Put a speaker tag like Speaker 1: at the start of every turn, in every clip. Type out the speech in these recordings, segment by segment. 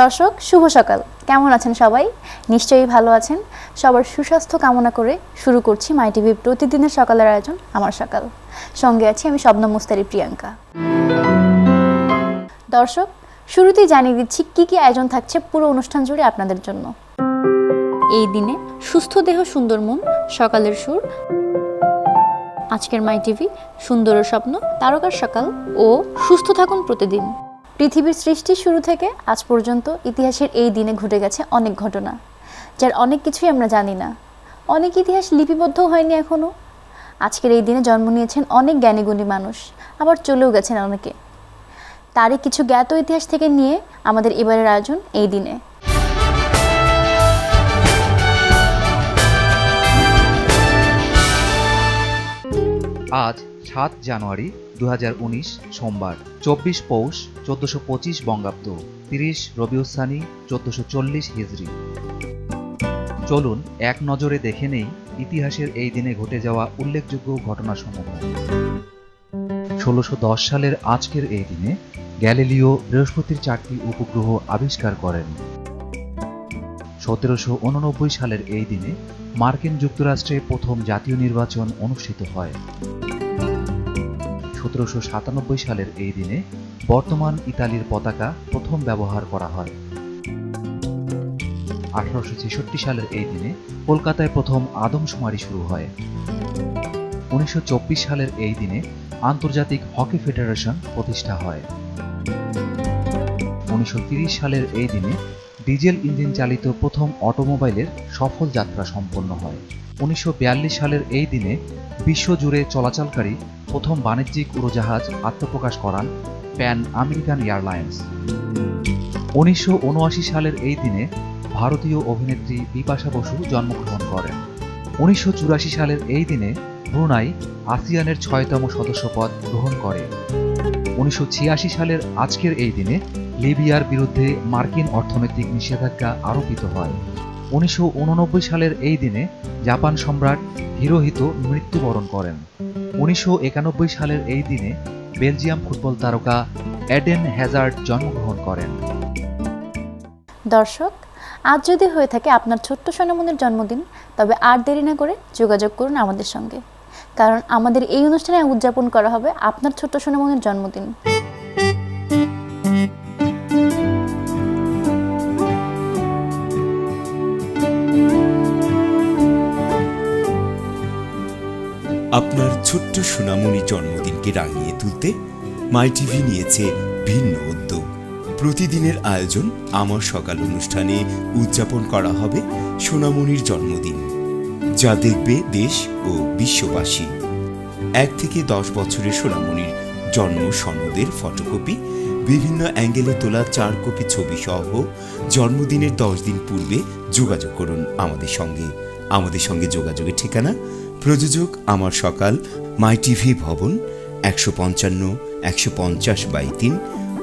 Speaker 1: দর্শক শুভ সকাল, কেমন আছেন সবাই? নিশ্চয়ই ভালো আছেন। সবার সুস্বাস্থ্য কামনা করে শুরু করছি মাই টিভি প্রতিদিনের সকালের আয়োজন আমার সকাল। সঙ্গে আছি আমি শবনম মুস্তারি প্রিয়াঙ্কা। দর্শক, শুরুতেই জানিয়ে দিচ্ছি কি আয়োজন থাকছে পুরো অনুষ্ঠান জুড়ে আপনাদের জন্য। এই দিনে সুস্থ দেহ সুন্দর মন, সকালের সুর, আজকের মাই টিভি, সুন্দরের স্বপ্ন, তারকার সকাল ও সুস্থ থাকুন প্রতিদিন। পৃথিবীর সৃষ্টির শুরু থেকে আজ পর্যন্ত ইতিহাসের এই দিনে ঘটে গেছে অনেক ঘটনা, যার অনেক কিছুই আমরা জানি না। অনেক ইতিহাস লিপিবদ্ধ হয়নি এখনও। আজকের এই দিনে জন্ম নিয়েছেন অনেক জ্ঞানীগুণী মানুষ, আবার চলেও গেছেন অনেকে। তারই কিছু জ্ঞাত ইতিহাস থেকে নিয়ে আমাদের এবারের আয়োজন এই দিনে।
Speaker 2: আজ ৭ জানুয়ারি ২০১৯ সোমবার, ২৪ পৌষ ১৪২৫ বঙ্গাব্দ, ৩০ রবিউল-সানি ১৪৪০ হিজরি। চলুন এক নজরে দেখে নেই ইতিহাসের এই দিনে ঘটে যাওয়া উল্লেখযোগ্য ঘটনাসমূহ। ১৬১০ সালের আজকের এই দিনে গ্যালিলিও বৃহস্পতির ৪টি উপগ্রহ আবিষ্কার করেন। ১৭৮৯ সালের এই দিনে মার্কিন যুক্তরাষ্ট্রে প্রথম জাতীয় নির্বাচন অনুষ্ঠিত হয়। ১৭৯৭ সালের এই দিনে বর্তমান ইতালির পতাকা প্রথম ব্যবহার করা হয়। ১৮৬৬ সালের এই দিনে কলকাতায় প্রথম আদমশুমারি শুরু হয়। ১৯২৪ সালের এই দিনে আন্তর্জাতিক হকি ফেডারেশন প্রতিষ্ঠা হয়। ১৯৩০ সালের এই দিনে ডিজেল ইঞ্জিন চালিত প্রথম অটোমোবাইলের সফল যাত্রা সম্পন্ন হয়। ১৯৪২ সালের এই দিনে বিশ্বজুড়ে চলাচলকারী প্রথম বাণিজ্যিক উড়োজাহাজ আত্মপ্রকাশ করান প্যান আমেরিকান এয়ারলাইন্স। ১৯৭৯ সালের এই দিনে ভারতীয় অভিনেত্রী বিপাশা বসু জন্মগ্রহণ করেন। ১৯৮৪ সালের এই দিনে ব্রুনাই আসিয়ানের ৬তম সদস্যপদ গ্রহণ করে। ১৯৮৬ সালের আজকের এই দিনে লিবিয়ার বিরুদ্ধে মার্কিন অর্থনৈতিক নিষেধাজ্ঞা আরোপিত হয়। ১৯৮৯ সালের এই দিনে জাপান সম্রাট হিরোহিতো মৃত্যুবরণ করেন। ১৯৯১ সালের এই দিনে বেলজিয়াম ফুটবল তারকা এডেন হ্যাজার্ড জন্মগ্রহণ করেন।
Speaker 1: দর্শক, আজ যদি হয়ে থাকে আপনার ছোট্ট সোনামনির জন্মদিন, তবে আর দেরি না করে যোগাযোগ করুন আমাদের সঙ্গে, কারণ আমাদের এই অনুষ্ঠানে উদযাপন করা হবে আপনার ছোট্ট সোনামনির জন্মদিন।
Speaker 3: আপনার ছোট্ট সোনামণি জন্মদিনকে রাঙিয়ে তুলতে মাই টিভি নিয়েছে ভিন্ন উদ্যোগ। প্রতিদিনের আয়োজন আমার সকাল অনুষ্ঠানে উদযাপন করা হবে সোনামণির জন্মদিন, যা দেখবে দেশ ও বিশ্ববাসী। ১ থেকে ১০ বছরের সোনামণির জন্ম সনদের ফটোকপি, বিভিন্ন অ্যাঙ্গেলে তোলা ৪ কপি ছবি সহ জন্মদিনের ১০ দিন পূর্বে যোগাযোগ করুন আমাদের সঙ্গে যোগাযোগের ঠিকানা: প্রযোজক আমার সকাল, মাই টিভি ভবন, ১৫০/১৫০/৩,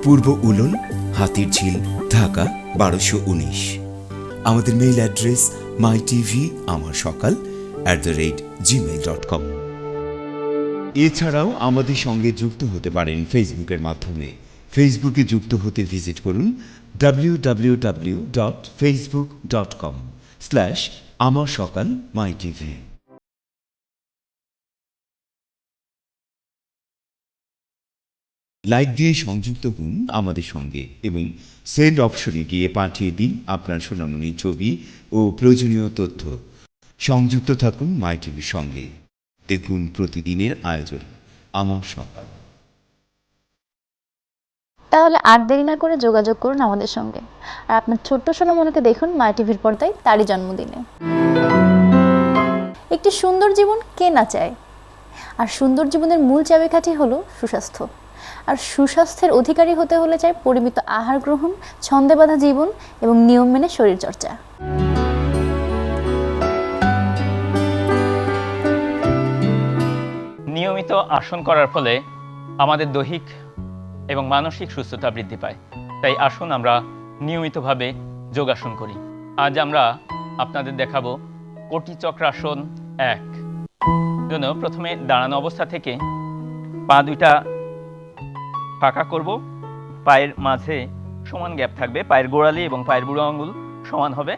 Speaker 3: পূর্ব উলন, হাতিরঝিল, ঢাকা ১২১৯। আমাদের মেইল অ্যাড্রেস mytvamarshakal@gmail.com। এছাড়াও আমাদের সঙ্গে যুক্ত হতে পারেন ফেসবুকের মাধ্যমে। ফেসবুকে যুক্ত হতে ভিজিট করুন www.facebook.com/আমারসকালmytv। লাইক দিয়ে সংযুক্ত হন আমাদের সঙ্গে এবং সেন্ড অপশনে গিয়ে পাঠিয়ে দিন আপনার সোনামণির ছবি ও প্রয়োজনীয় তথ্য। সংযুক্ত থাকুন মাই টিভির সঙ্গে। দেখুন প্রতিদিনের আয়োজন আমার সকাল।
Speaker 1: তাহলে আর দেরি না করে যোগাযোগ করুন আমাদের সঙ্গে, আর আপনার ছোট্ট সোনামনিকে দেখুন মাই টিভির পর্দায় তারই জন্মদিনে। একটি সুন্দর জীবন কে না চায়? আর সুন্দর জীবনের মূল চাবিকাঠি হলো সুস্বাস্থ্য। আর সুস্বাস্থ্যের অধিকারী হতে হলে চাই পরিমিত আহার গ্রহণ, ছন্দে বাঁধা জীবন এবং নিয়ম মেনে শরীরচর্চা।
Speaker 4: নিয়মিত আসন করার ফলে আমাদের দৈহিক এবং মানসিক সুস্থতা বৃদ্ধি পায়। তাই আসুন আমরা নিয়মিতভাবে যোগাসন করি। আজ আমরা আপনাদের দেখাবো কোটি চক্রাসন ১। জন্য প্রথমে দাঁড়ানো অবস্থা থেকে পা দুইটা ফাঁকা করব, পায়ের মাঝে সমান গ্যাপ থাকবে, পায়ের গোড়ালি এবং পায়ের বুড়ো আঙুল সমান হবে।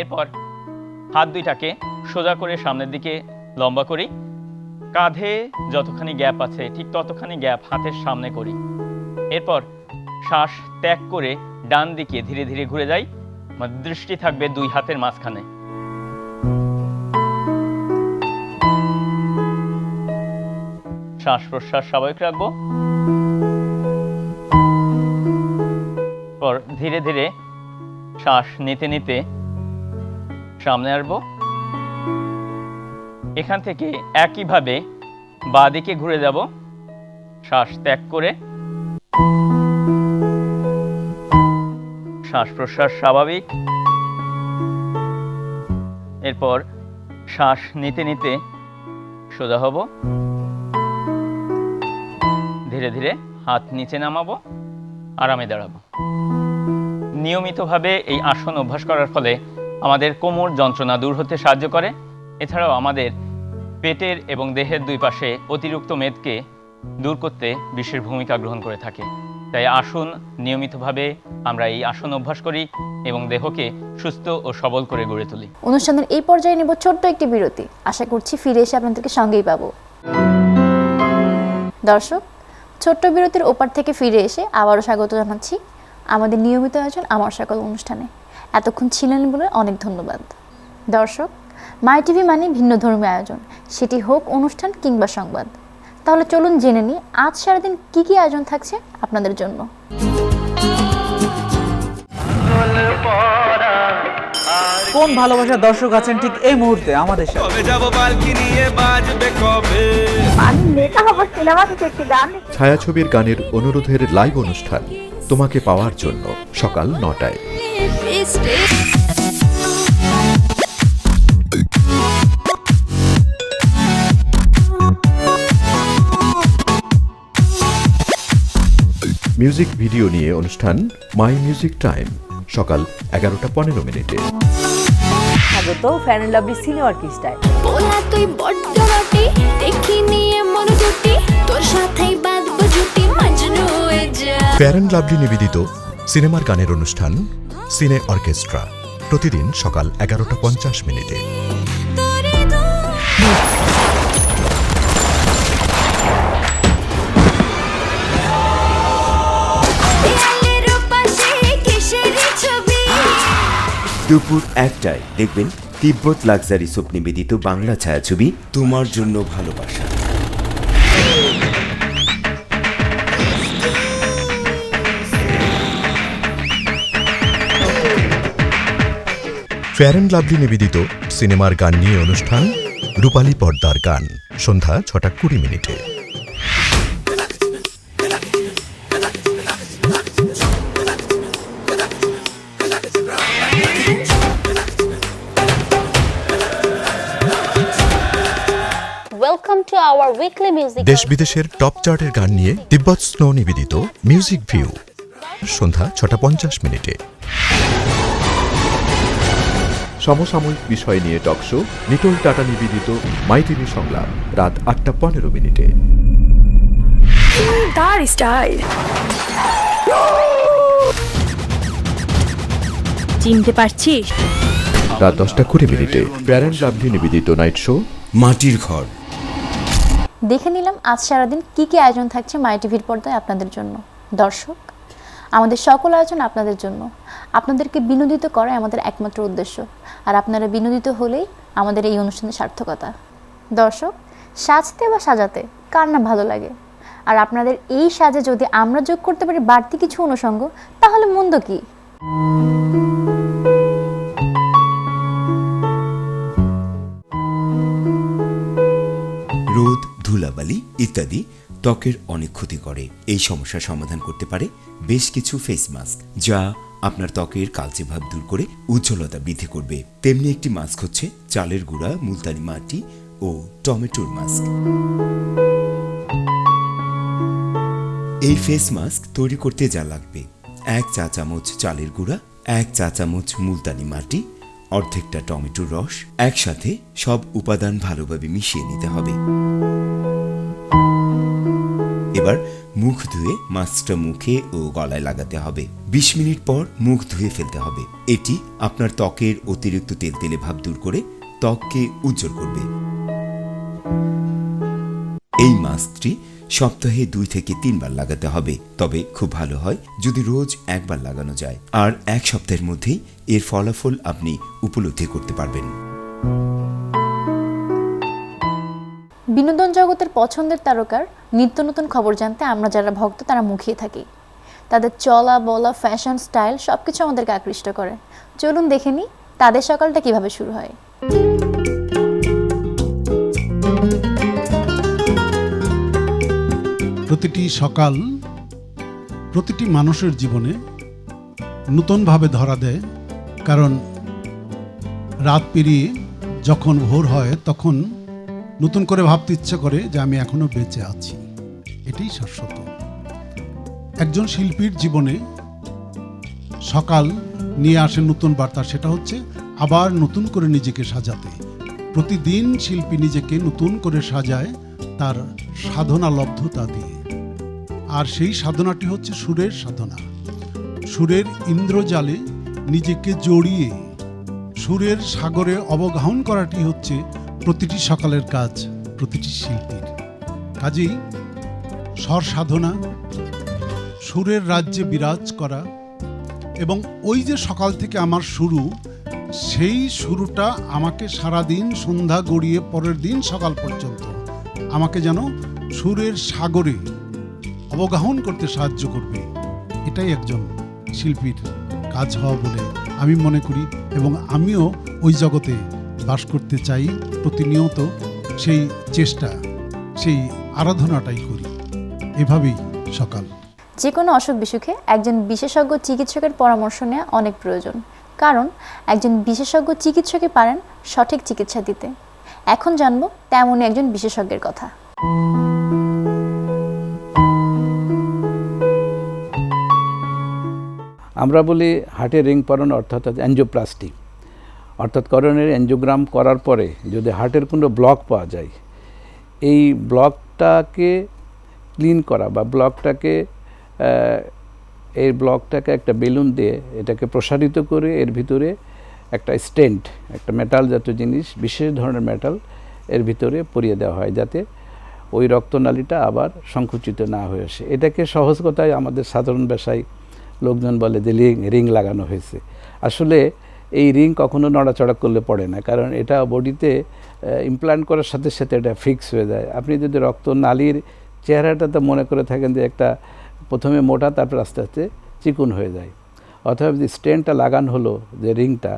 Speaker 4: এরপর হাত দুইটাকে সোজা করে সামনের দিকে লম্বা করি, কাঁধে যতখানি গ্যাপ আছে ঠিক ততখানি গ্যাপ হাতের সামনে করি। এরপর শ্বাস ত্যাগ করে ডান দিকে ধীরে ধীরে ঘুরে যাই, আমার দৃষ্টি থাকবে দুই হাতের মাঝখানে। শ্বাস প্রশ্বাস স্বাভাবিক রাখবো। পর ধীরে ধীরে শ্বাস নিতে নিতে সামনে আসবো। এখান থেকে একইভাবে বাঁ দিকে ঘুরে যাব, শ্বাস ত্যাগ করে, শ্বাস প্রশ্বাস স্বাভাবিক। এরপর শ্বাস নিতে নিতে সোজা হব, ধীরে ধীরে হাত নিচে নামাবো, আরামে দাঁড়াবো। নিয়মিতভাবে এই আসন অভ্যাস করার ফলে আমাদের কোমর যন্ত্রণা দূর হতে সাহায্য করে। এছাড়াও আমাদের পেটের এবং দেহের দুই পাশে অতিরিক্ত মেদকে দূর করতে বিশেষ ভূমিকা গ্রহণ করে থাকে। তাই আসুন নিয়মিতভাবে আমরা এই আসন অভ্যাস করি এবং দেহকে সুস্থ ও সবল করে গড়ে তুলি।
Speaker 1: অনুষ্ঠানের এই পর্যায়ে নেব ছোট্ট একটি বিরতি। আশা করছি ফিরে এসে আপনাদেরকে সঙ্গেই পাবো। দর্শক, ছোট্ট বিরতির ওপার থেকে ফিরে এসে আবারও স্বাগত জানাচ্ছি আমাদের নিয়মিত আয়োজন আমার সকল অনুষ্ঠানে। এতক্ষণ ছিলেন বলে অনেক ধন্যবাদ। দর্শক, মাই টিভি মানে ভিন্ন ধর্মী আয়োজন, সেটি হোক অনুষ্ঠান কিংবা সংবাদ। তাহলে চলুন জেনে নিই আজ সারাদিন কি কি আয়োজন থাকছে আপনাদের জন্য।
Speaker 5: কোন ভালোবাসার দর্শক আছেন ঠিক এই মুহূর্তে আমাদের সাথে?
Speaker 6: আমি নেতা হব সিনেমা থেকে একটি গান।
Speaker 7: ছায়াছবির গানের অনুরোধের লাইভ অনুষ্ঠান তোমাকে পাওয়ার জন্য সকাল ৯টায়। মিউজিক ভিডিও নিয়ে অনুষ্ঠান মাই মিউজিক টাইম সকাল 11:15।
Speaker 8: স্বাগত ফ্যান এন্ড লাভলি সিনে অর্কেস্ট্রায়।
Speaker 9: বলা তুই বড্ড রটি দেখি নিয়ে মন জুটি তোর সাথেই বাঁধবো জুটি মজনু হয়ে যা।
Speaker 7: ফেয়ার অ্যান্ড লাভলি নিবেদিত সিনেমার গানের অনুষ্ঠান সিনে অর্কেস্ট্রা প্রতিদিন সকাল 11:50।
Speaker 3: দুপুর 1টায় দেখবেন তিব্বত লাক্সারি সোপ নিবেদিত বাংলা ছায়াছবি তোমার জন্য ভালোবাসা।
Speaker 7: ফেয়ার অ্যান্ড লাভলি নিবেদিত সিনেমার গান নিয়ে অনুষ্ঠান রূপালী পর্দার গান সন্ধ্যা 6:20। দেশ বিদেশের টপ চার্টের গান নিয়ে তিব্বত স্নো নিবেদিত মিউজিক ভিউ সন্ধ্যা 6:50। সমসাময়িক বিষয় নিয়ে টকশো নিটোল টাটা নিবেদিত মাই টিভি সংলাপ রাত 8:15।
Speaker 6: তার স্টাইল চিনতে পারছিস?
Speaker 7: রাত 10:20। ফেয়ার অ্যান্ড লাভলি নিবেদিত নাইট শো
Speaker 3: মাটির ঘর।
Speaker 1: দেখে নিলাম আজ সারাদিন কি কি আয়োজন থাকছে মাই টিভির পর্দায় আপনাদের জন্য। দর্শক, আমাদের সকল আয়োজন আপনাদের জন্য, আপনাদেরকে বিনোদিত করাই আমাদের একমাত্র উদ্দেশ্য। আর আপনারা বিনোদিত হলেই আমাদের এই অনুষ্ঠানের সার্থকতা। দর্শক, সাজতে বা সাজাতে কার না ভালো লাগে? আর আপনাদের এই সাজে যদি আমরা যোগ করতে পারি বাড়তি কিছু অনুষঙ্গ, তাহলে মন্দ কি?
Speaker 3: রোদ, ধুলাবালি ইত্যাদি ত্বকের অনেক ক্ষতি করে। এই সমস্যার সমাধান করতে পারে বেশ কিছু ফেস মাস্ক, যা আপনার ত্বকের কালচে ভাব দূর করে উজ্জ্বলতা বৃদ্ধি করবে। তেমনি একটি মাস্ক হচ্ছে চালের গুঁড়া, মুলতানি মাটি ও টমেটোর মাস্ক। এই ফেস মাস্ক তৈরি করতে যা লাগবে: 1 চা চামচ চালের গুঁড়া, 1 চা চামচ মুলতানি মাটি, অর্ধেকটা টমেটোর রস। একসাথে সব উপাদান ভালোভাবে মিশিয়ে নিতে হবে। এবার মুখ ধুয়ে মাস্কটা মুখে ও গলায় লাগাতে হবে। 20 মিনিট পর মুখ ধুয়ে ফেলতে হবে। এটি আপনার ত্বকের অতিরিক্ত তেলতেলে ভাব দূর করে ত্বককে উজ্জ্বল করবে। এই মাস্কটি সপ্তাহে 2 থেকে 3 বার লাগাতে হবে। তবে খুব ভালো হয় যদি রোজ একবার লাগানো যায়, আর 1 সপ্তাহের মধ্যেই এর ফলাফল আপনি উপলব্ধি করতে পারবেন।
Speaker 1: বিনোদন জগতের পছন্দের তারকার নিত্য নতুন খবর জানতে আমরা যারা ভক্ত তারা মুখিয়ে থাকি। তাদের চলা বলা, ফ্যাশন, স্টাইল সবকিছু আমাদেরকে আকৃষ্ট করে। চলুন দেখে নিই তাদের সকালটা কিভাবে শুরু হয়।
Speaker 10: প্রতিটি সকাল প্রতিটি মানুষের জীবনে নতুনভাবে ধরা দেয়, কারণ রাত পেরিয়ে যখন ভোর হয় তখন নতুন করে ভাবতে ইচ্ছা করে যে আমি এখনো বেঁচে আছি। এটাই শাশ্বত। একজন শিল্পীর জীবনে সকাল নিয়ে আসে নতুন বার্তা, সেটা হচ্ছে আবার নতুন করে নিজেকে সাজাতে। প্রতিদিন শিল্পী নিজেকে নতুন করে সাজায় তার সাধনা লব্ধতা দিয়ে, আর সেই সাধনাটি হচ্ছে সুরের সাধনা। সুরের ইন্দ্রজালে নিজেকে জড়িয়ে সুরের সাগরে অবগাহন করাটি হচ্ছে প্রতিটি সকালের কাজ, প্রতিটি শিল্পীর। কাজেই স্বর সাধনা, সুরের রাজ্যে বিরাজ করা, এবং ওই যে সকাল থেকে আমার শুরু, সেই শুরুটা আমাকে সারাদিন সন্ধ্যা গড়িয়ে পরের দিন সকাল পর্যন্ত আমাকে যেন সুরের সাগরে অবগাহন করতে সাহায্য করবে। এটাই একজন শিল্পীর কাজ হওয়া বলে আমি মনে করি, এবং আমিও ওই জগতে বাস করতে চাই। প্রতিনিয়ত সেই চেষ্টা, সেই আরাধনাটাই করি। এভাবেই সকাল।
Speaker 1: যে কোনো অসুখ বিসুখে একজন বিশেষজ্ঞ চিকিৎসকের পরামর্শ নেওয়া অনেক প্রয়োজন, কারণ একজন বিশেষজ্ঞ চিকিৎসকই পারেন সঠিক চিকিৎসা দিতে। এখন জানবো তেমনই একজন বিশেষজ্ঞের কথা।
Speaker 11: আমরা বলি হার্টের রিং পরানো, অর্থাৎ অ্যাঞ্জিওপ্লাস্টি, অর্থাৎ করোনারি অ্যাঞ্জিওগ্রাম করার পরে যদি হার্টের কোনো ব্লক পাওয়া যায়, এই ব্লকটাকে ক্লিন করা বা এই ব্লকটাকে একটা বেলুন দিয়ে এটাকে প্রসারিত করে এর ভিতরে একটা স্টেন্ট, একটা মেটাল জাতীয় জিনিস, বিশেষ ধরনের মেটাল এর ভিতরে পরিয়ে দেওয়া হয়, যাতে ওই রক্তনালীটা আবার সংকুচিত না হয়ে আসে। এটাকে সহজ কথায় আমাদের সাধারণ ভাষায় লোকজন বলে যে রিং লাগানো হয়েছে। আসলে এই রিং কখনো নড়াচড়া করলে পড়ে না, কারণ এটা বডিতে ইমপ্ল্যান্ট করার সাথে সাথে এটা ফিক্স হয়ে যায়। আপনি যদি রক্তনালীর চেহারাটাতে মনে করে থাকেন যে একটা প্রথমে মোটা, তারপর আস্তে আস্তে চিকুন হয়ে যায়, অথবা যে স্টেনটা লাগানো হলো, যে রিংটা,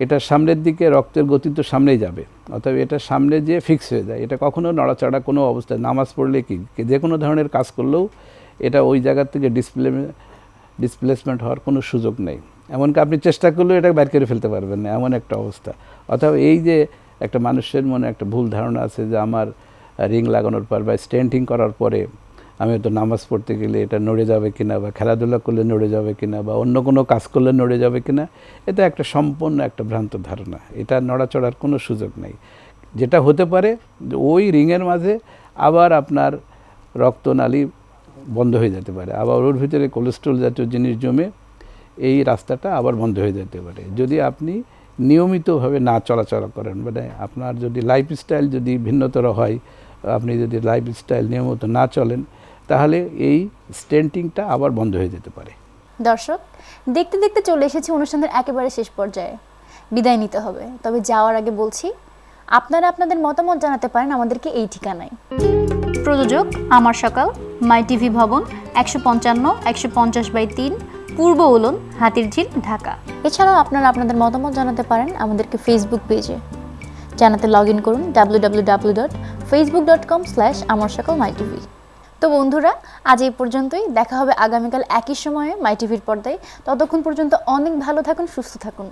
Speaker 11: এটা সামনের দিকে রক্তের গতি তো সামনেই যাবে, অথবা এটা সামনে যেয়ে ফিক্স হয়ে যায়। এটা কখনো নড়াচড়া কোনো অবস্থায়, নামাজ পড়লে কি যে কোনো ধরনের কাজ করলেও এটা ওই জায়গা থেকে ডিসপ্লেসমেন্ট হওয়ার কোনো সুযোগ নেই। এমনকি আপনি চেষ্টা করলেও এটা বের করে ফেলতে পারবেন না, এমন একটা অবস্থা। অথবা এই যে একটা মানুষের মনে একটা ভুল ধারণা আছে যে আমার রিং লাগানোর পর বা স্টেন্টিং করার পরে আমি হয়তো নামাজ পড়তে গেলে এটা নড়ে যাবে কিনা, বা খেলাধুলা করলে নড়ে যাবে কিনা, বা অন্য কোনো কাজ করলে নড়ে যাবে কিনা, এটা একটা সম্পূর্ণ একটা ভ্রান্ত ধারণা। এটা নড়াচড়ার কোনো সুযোগ নেই। যেটা হতে পারে যে ওই রিংয়ের মাঝে আবার আপনার রক্তনালী বন্ধ হয়ে যেতে পারে, আবার ওর ভিতরে কোলেস্ট্রল জাতীয় জিনিস জমে এই রাস্তাটা আবার বন্ধ হয়ে যেতে পারে, যদি আপনি নিয়মিতভাবে না চলাচলা করেন। মানে আপনার যদি লাইফস্টাইল যদি ভিন্নতর হয়, আপনি যদি লাইফস্টাইল নিয়মিত না চলেন, তাহলে এই স্টেন্টিংটা আবার বন্ধ হয়ে যেতে পারে।
Speaker 1: দর্শক, দেখতে দেখতে চলে এসেছি অনুষ্ঠানের একেবারে শেষ পর্যায়ে। বিদায় নিতে হবে, তবে যাওয়ার আগে বলছি আপনারা আপনাদের মতামত জানাতে পারেন আমাদেরকে এই ঠিকানায়। প্রযোজক আমার সকাল, মাই টিভি ভবন, 155/150/3, পূর্ব উলন, হাতিরঝিল, ঢাকা। এছাড়াও আপনারা আপনাদের মতামত জানাতে পারেন আমাদেরকে ফেসবুক পেজে। জানাতে লগ ইন করুন www.facebook.com/amarsakal.mytv। তো বন্ধুরা, আজ এই পর্যন্তই। দেখা হবে আগামীকাল একই সময়ে মাই টিভির পর্দায়। ততক্ষণ পর্যন্ত অনেক ভালো থাকুন, সুস্থ থাকুন।